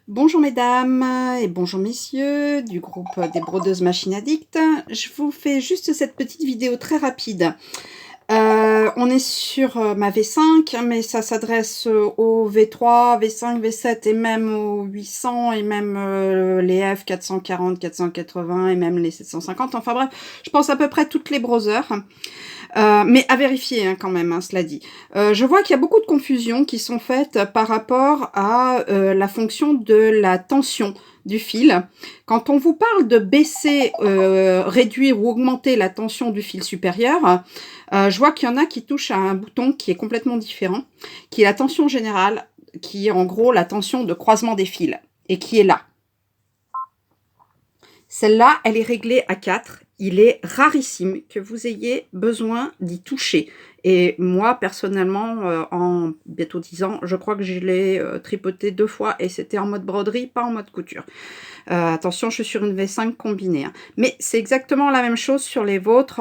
Bonjour mesdames et bonjour messieurs du groupe des brodeuses machines addictes. Je vous fais juste cette petite vidéo très rapide. On est sur ma V5, mais ça s'adresse au V3, V5, V7 et même au 800 et même les F440, 480 et même les 750. Enfin bref, je pense à peu près toutes les browsers. Mais à vérifier hein, quand même, hein, cela dit. Je vois qu'il y a beaucoup de confusions qui sont faites par rapport à la fonction de la tension du fil. Quand on vous parle de baisser, réduire ou augmenter la tension du fil supérieur, je vois qu'il y en a qui touchent à un bouton qui est complètement différent, qui est la tension générale, qui est en gros la tension de croisement des fils, et qui est là. Celle-là, elle est réglée à 4. Il est rarissime que vous ayez besoin d'y toucher. Et moi, personnellement, en bientôt 10 ans, je crois que je l'ai tripoté 2 fois et c'était en mode broderie, pas en mode couture. Attention, je suis sur une V5 combinée. Hein. Mais c'est exactement la même chose sur les vôtres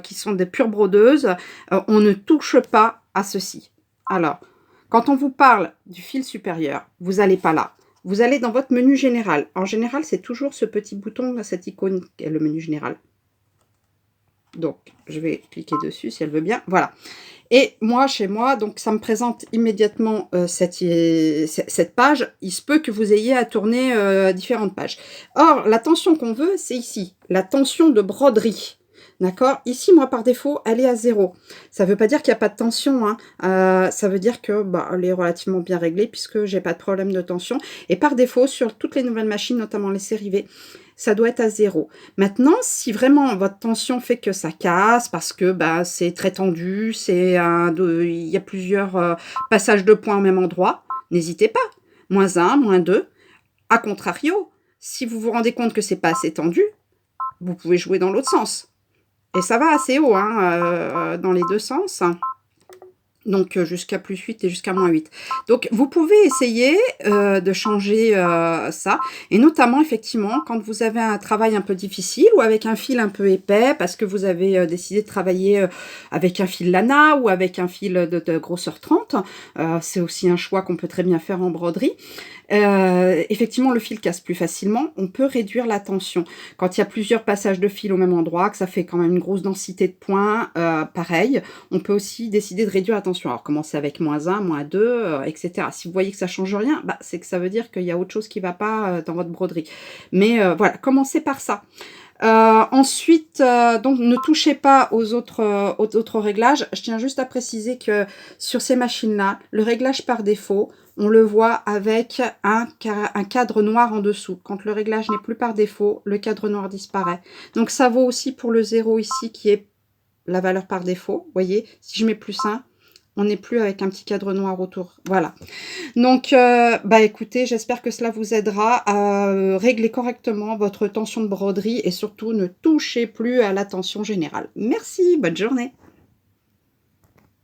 qui sont des pures brodeuses. On ne touche pas à ceci. Alors, quand on vous parle du fil supérieur, vous n'allez pas là. Vous allez dans votre menu général. En général, c'est toujours ce petit bouton, cette icône qui est le menu général. Donc, je vais cliquer dessus si elle veut bien. Voilà. Et moi, chez moi, donc ça me présente immédiatement cette page. Il se peut que vous ayez à tourner différentes pages. Or, la tension qu'on veut, c'est ici. La tension de broderie. D'accord? Ici, moi, par défaut, elle est à 0. Ça ne veut pas dire qu'il n'y a pas de tension. Hein. Ça veut dire que elle est relativement bien réglée puisque j'ai pas de problème de tension. Et par défaut, sur toutes les nouvelles machines, notamment les séries V, ça doit être à 0. Maintenant, si vraiment votre tension fait que ça casse, parce que c'est très tendu, il y a plusieurs passages de points au même endroit, n'hésitez pas. -1, -2. A contrario, si vous vous rendez compte que c'est pas assez tendu, vous pouvez jouer dans l'autre sens. Et ça va assez haut, hein, dans les deux sens. Donc jusqu'à +8 et jusqu'à -8. Donc vous pouvez essayer de changer ça. Et notamment, effectivement, quand vous avez un travail un peu difficile ou avec un fil un peu épais, parce que vous avez décidé de travailler avec un fil lana ou avec un fil de grosseur 30, c'est aussi un choix qu'on peut très bien faire en broderie. Effectivement, le fil casse plus facilement. On peut réduire la tension. Quand il y a plusieurs passages de fil au même endroit, que ça fait quand même une grosse densité de points, pareil, on peut aussi décider de réduire la tension. Alors, commencer avec -1, -2, etc. Si vous voyez que ça change rien, c'est que ça veut dire qu'il y a autre chose qui ne va pas dans votre broderie. Mais voilà, commencez par ça. Ensuite, donc ne touchez pas aux autres réglages. Je tiens juste à préciser que sur ces machines-là, le réglage par défaut, on le voit avec un cadre noir en dessous. Quand le réglage n'est plus par défaut, le cadre noir disparaît. Donc ça vaut aussi pour le 0 ici qui est la valeur par défaut. Vous voyez, si je mets +1, on n'est plus avec un petit cadre noir autour. Voilà. Donc, écoutez, j'espère que cela vous aidera à régler correctement votre tension de broderie et surtout ne touchez plus à la tension générale. Merci, bonne journée.